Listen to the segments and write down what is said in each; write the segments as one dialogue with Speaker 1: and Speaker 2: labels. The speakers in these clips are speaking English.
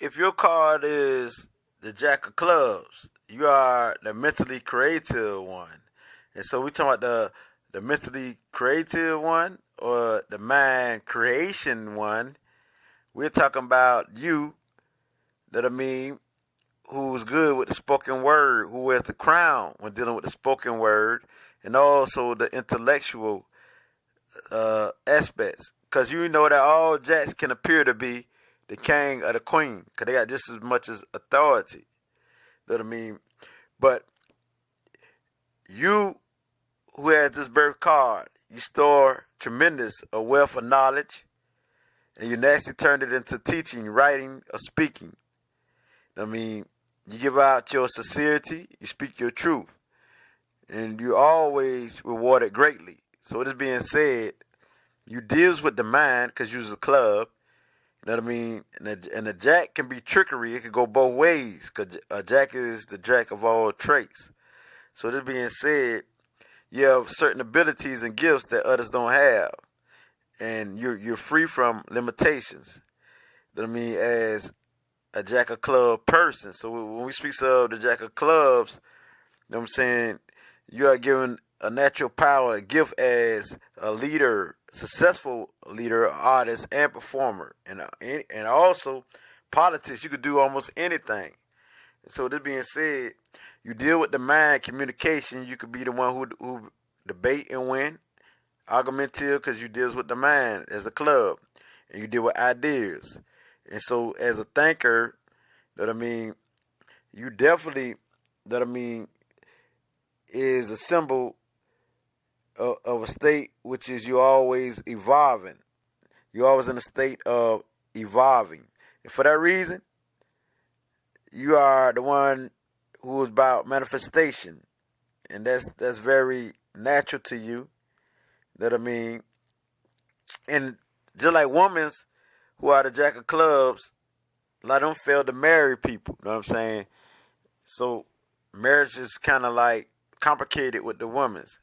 Speaker 1: if your card is the Jack of Clubs, you are the mentally creative one. And so we talking about the mentally creative one or the mind creation one. We're talking about you, that I mean, who's good with the spoken word, who wears the crown when dealing with the spoken word, and also the intellectual aspects. Because you know that all jacks can appear to be the king or the queen, because they got just as much as authority. You know what I mean? But you, who has this birth card, you store tremendous a wealth of knowledge, and you naturally turn it into teaching, writing, or speaking. I mean, you give out your sincerity, you speak your truth, and you always rewarded greatly. So with this being said, you deals with the mind because you're a club. You know what I mean? And the jack can be trickery. It can go both ways because a jack is the jack of all traits. So this being said, you have certain abilities and gifts that others don't have, and you're free from limitations. You know what I mean? As a jack of club person. So when we speak of the jack of clubs, you know what I'm saying, you are given a natural power, a gift as a leader, successful leader, artist, and performer, and also politics. You could do almost anything. So this being said, you deal with the mind, communication. You could be the one who debate and win, argumentative because you deals with the mind as a club, and you deal with ideas. And so as a thinker, that I mean, you definitely, that I mean, is a symbol of a state which is you always evolving. You're always in a state of evolving. And for that reason, you are the one who is about manifestation. And that's very natural to you. That I mean, and just like women who are the jack of clubs, a lot of them fail to marry people. You know what I'm saying? So marriage is kind of like complicated with the women's.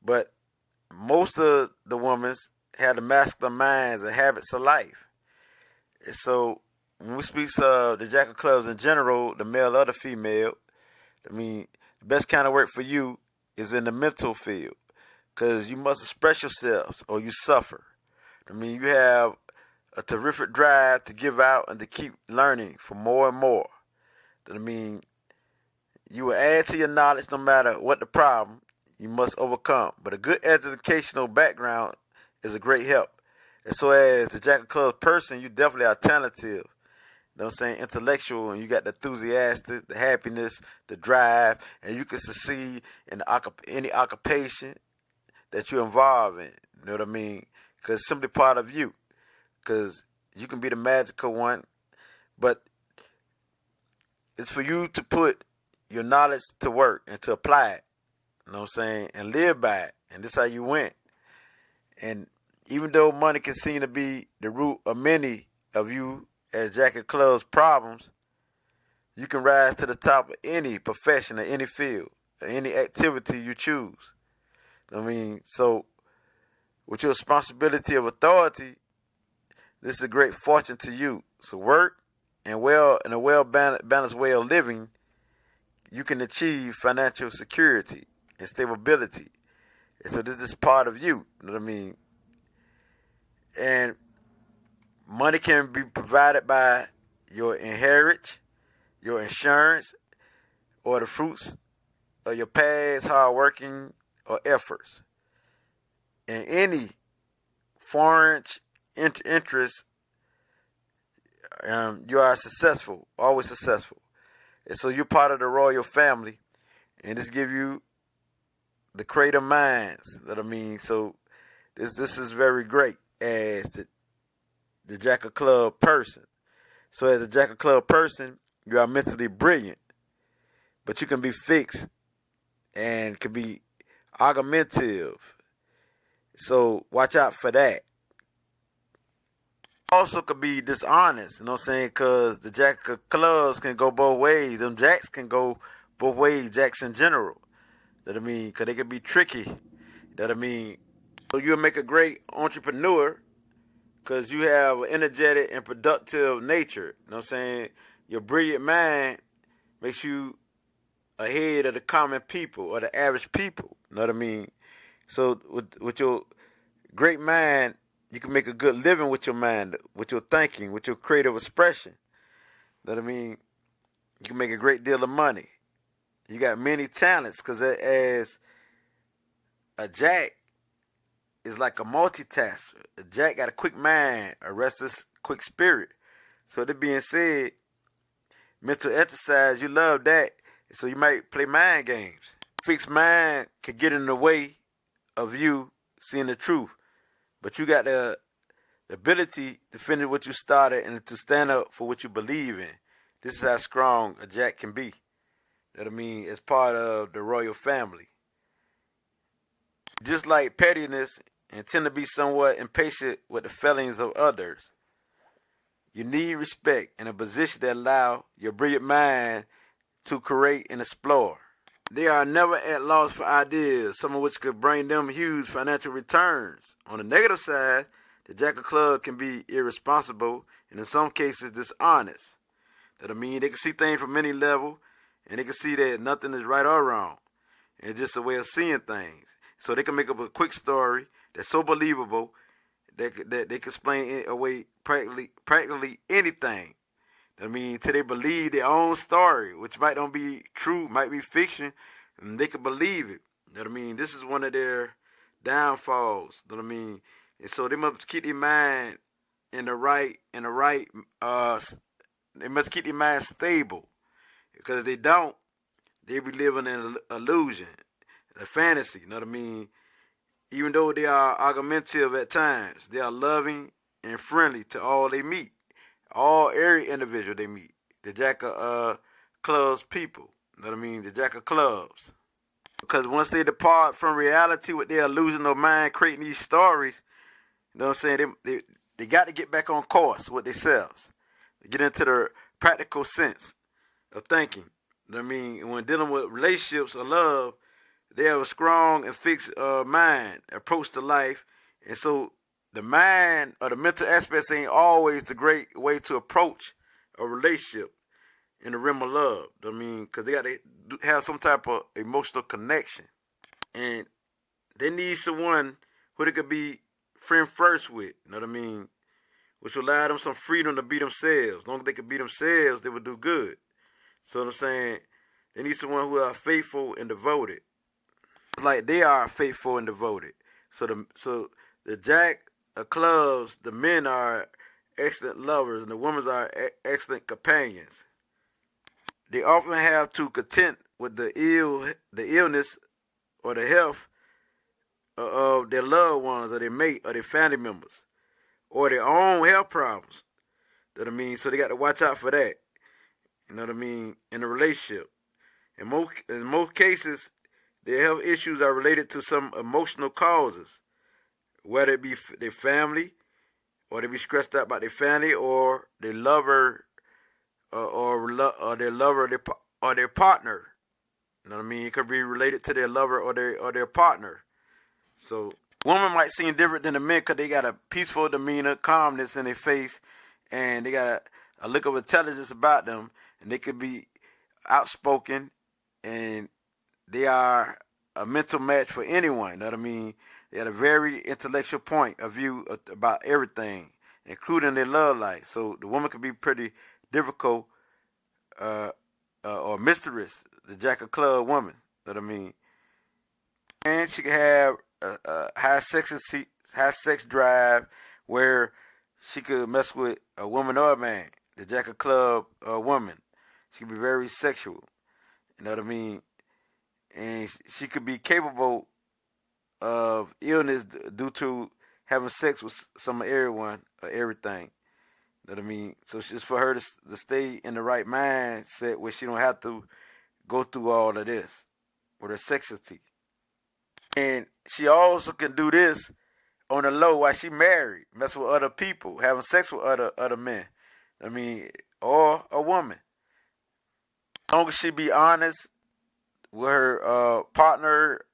Speaker 1: But most of the women's have the masculine minds and habits of life. And so when we speak of the jack of clubs in general, the male or the female, I mean, the best kind of work for you is in the mental field. Because you must express yourselves or you suffer. I mean, you have a terrific drive to give out and to keep learning for more and more. I mean, you will add to your knowledge no matter what the problem you must overcome. But a good educational background is a great help. And so as the Jack of Clubs person, you definitely are talented. You know what I'm saying? Intellectual, and you got the enthusiastic, the happiness, the drive, and you can succeed in any occupation that you're involved in. You know what I mean? Because it's simply part of you. Because you can be the magical one, but it's for you to put your knowledge to work and to apply it. You know what I'm saying? And live by it. And this is how you win. And even though money can seem to be the root of many of you as Jack of Clubs problems, you can rise to the top of any profession or any field or any activity you choose. I mean, so with your responsibility of authority, this is a great fortune to you. So work and in a well balanced way of living, you can achieve financial security and stability. And so this is part of you. You know what I mean? And money can be provided by your inheritance, your insurance, or the fruits of your past hard working or efforts. And any foreign interest, you are successful, always successful. And so you're part of the royal family, and this give you the creative minds. That I mean, so this is very great as the Jack of Club person. So as a Jack of Club person, you are mentally brilliant, but you can be fixed and can be argumentative. So watch out for that. Also could be dishonest, you know what I'm saying? Because the Jack of Clubs can go both ways. Them Jacks can go both ways, Jacks in general. That I mean, because they can be tricky. That I mean, so you'll make a great entrepreneur because you have an energetic and productive nature. You know what I'm saying? Your brilliant mind makes you ahead of the common people or the average people. You know what I mean? So with your great mind, you can make a good living with your mind, with your thinking, with your creative expression. You know what I mean? You can make a great deal of money. You got many talents because as a jack is like a multitasker. A jack got a quick mind, a restless, quick spirit. So that being said, mental exercise, you love that. So you might play mind games. Fixed mind could get in the way of you seeing the truth. But you got the ability to finish what you started and to stand up for what you believe in. This is how strong a jack can be. You know what I mean? As part of the royal family. Just like pettiness and tend to be somewhat impatient with the feelings of others. You need respect and a position that allow your brilliant mind to create and explore. They are never at loss for ideas, some of which could bring them huge financial returns. On the negative side, the Jack of Clubs can be irresponsible and in some cases dishonest. That mean they can see things from any level and they can see that nothing is right or wrong. And it's just a way of seeing things. So they can make up a quick story that's so believable that they can explain away practically anything. I mean, till they believe their own story, which might not be true, might be fiction, and they can believe it. You know what I mean? This is one of their downfalls. You know what I mean? And so they must keep their mind they must keep their mind stable. Because if they don't, they be living in an illusion, a fantasy. You know what I mean? Even though they are argumentative at times, they are loving and friendly to all they meet. Every individual they meet. The Jack of Clubs people. You know what I mean? The Jack of Clubs. Because once they depart from reality with their illusion of mind creating these stories, you know what I'm saying? They got to get back on course with themselves. Get into the practical sense of thinking. You know what I mean? When dealing with relationships or love, they have a strong and fixed mind, approach to life. And so the mind or the mental aspects ain't always the great way to approach a relationship in the realm of love. I mean, because they got to have some type of emotional connection. And they need someone who they could be friend first with, you know what I mean? Which will allow them some freedom to be themselves. As long as they can be themselves, they will do good. So what I'm saying, they need someone who are faithful and devoted. Like they are faithful and devoted. So the Jack of Clubs, the men are excellent lovers and the women are excellent companions. They often have to contend with the illness or the health of their loved ones or their mate or their family members or their own health problems. You know what I mean? So they got to watch out for that. You know what I mean? In a relationship. In most cases, their health issues are related to some emotional causes, whether it be their family, or they be stressed out about their family, or their lover, or their lover, or their partner. You know what I mean? It could be related to their lover or their partner. So women might seem different than the men because they got a peaceful demeanor, calmness in their face, and they got a look of intelligence about them, and they could be outspoken, and they are a mental match for anyone. You know what I mean? They had a very intellectual point of view about everything, including their love life. So the woman could be pretty difficult or mysterious, the Jack of Club woman. You know what I mean? And she could have a high sex drive where she could mess with a woman or a man. The Jack of Club woman. She could be very sexual. You know what I mean? And she could be capable of illness due to having sex with some of everyone or everything. You know what I mean? So it's just for her to stay in the right mindset where she don't have to go through all of this with her sexity. And she also can do this on the low while she married, mess with other people, having sex with other men. I mean, or a woman. As long as she be honest with her partner,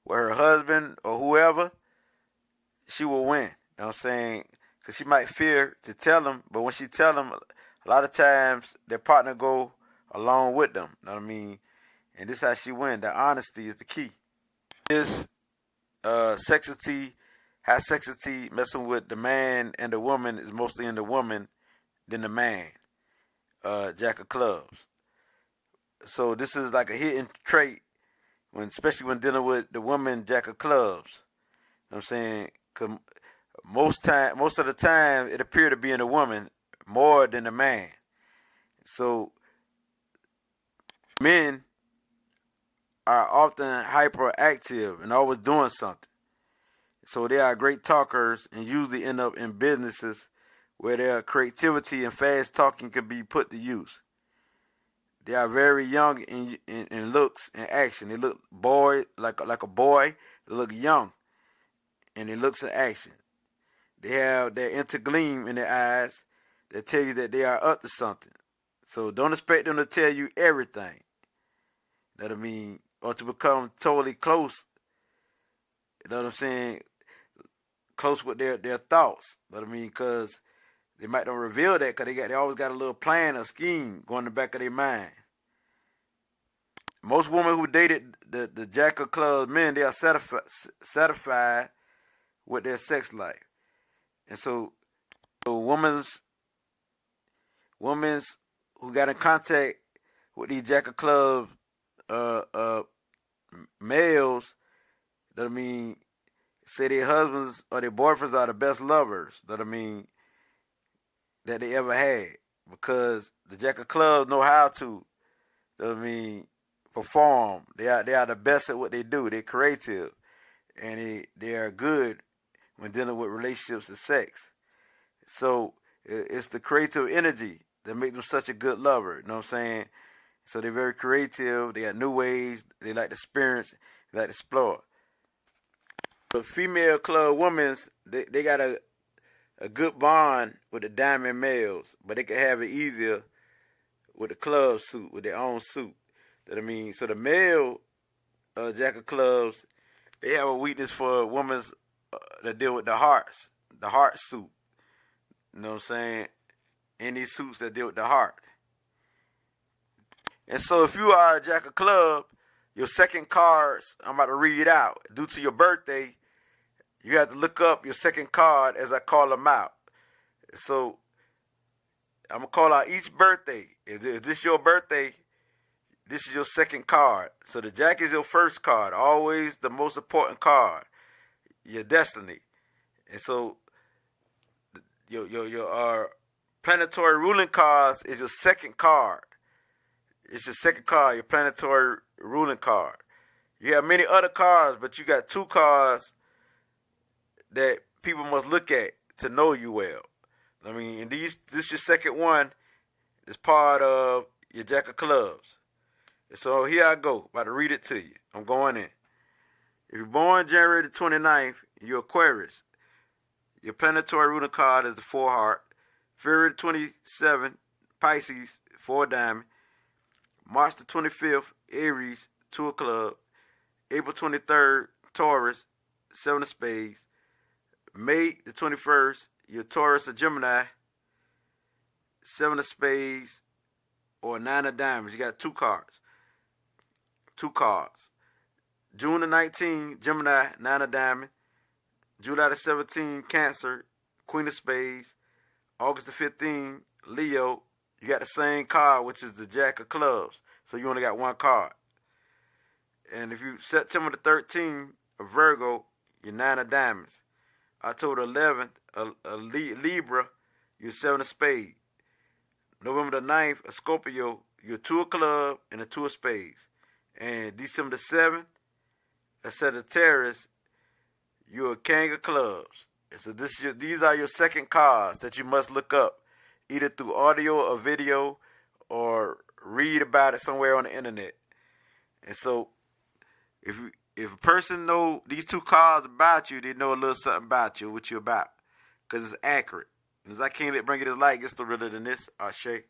Speaker 1: with her husband or whoever, she will win. You know what I'm saying? because she might fear to tell them, but when she tell them, a lot of times their partner go along with them. You know what I mean? And this is how she win. The honesty is the key. This sexity, high sexity, messing with the man and the woman is mostly in the woman than the man. Jack of clubs. So this is like a hidden trait especially when dealing with the woman Jack of clubs. You know what I'm saying? 'Cause most of the time, it appears to be in the woman more than the man. So men are often hyperactive and always doing something. So they are great talkers and usually end up in businesses where their creativity and fast talking can be put to use. They are very young in looks and action. They look like a boy. They look young, and they looks in action. They have that intergleam in their eyes that tell you that they are up to something. So don't expect them to tell you everything. You know what I mean? Or to become totally close. You know what I'm saying? Close with their thoughts. You know what I mean? Because they might not reveal that because they always got a little plan or scheme going in the back of their mind. Most women who dated the Jack of clubs men, they are satisfied with their sex life. And so women's who got in contact with these Jack of clubs males, that I mean, say their husbands or their boyfriends are the best lovers, that I mean, that they ever had, because the Jack of clubs know how to, I mean, perform. They are the best at what they do. They're creative, and they are good when dealing with relationships and sex. So it's the creative energy that makes them such a good lover. You know what I'm saying? So they're very creative. They got new ways. They like to experience. They like to explore. But female club women, they got a good bond with the diamond males, but they can have it easier with the club suit, with their own suit. That I mean, so the male Jack of clubs, they have a weakness for women that deal with the heart suit. You know what I'm saying? Any suits that deal with the heart. And so if you are a Jack of club, your second cards, I'm about to read out. Due to your birthday, you have to look up your second card as I call them out. So I'm going to call out each birthday. If this your birthday, this is your second card. So the Jack is your first card, always the most important card, your destiny. And so your planetary ruling cards is your second card. It's your second card, your planetary ruling card. You have many other cards, but you got two cards that people must look at to know you well. I mean, and this your second one is part of your Jack of clubs. And so here I go, about to read it to you. I'm going in. If you're born January the 29th, you're Aquarius. Your planetary ruling card is the 4 heart. February the 27th, Pisces, 4 diamond. March the 25th, Aries, 2 of club. April 23rd, Taurus, 7 of spades. May the 21st, you're Taurus or Gemini, 7 of spades or 9 of diamonds. You got 2 cards. 2 cards. June the 19th, Gemini, 9 of diamonds. July the 17th, Cancer, Queen of spades. August the 15th, Leo. You got the same card, which is the Jack of clubs. So you only got 1 card. And if you September the 13th, a Virgo, you're 9 of diamonds. October the 11th, a Libra, you're 7 of spades. November the 9th, a Scorpio, you're 2 of club and a 2 of spades. And December the 7th, a Sagittarius, you're a King of clubs. And so these are your second cards that you must look up, either through audio or video or read about it somewhere on the internet. And so if a person know these 2 cards about you, they know a little something about you, what you're about, because it's accurate. And as I can't bring it as light, gets to realer than this, Ashe.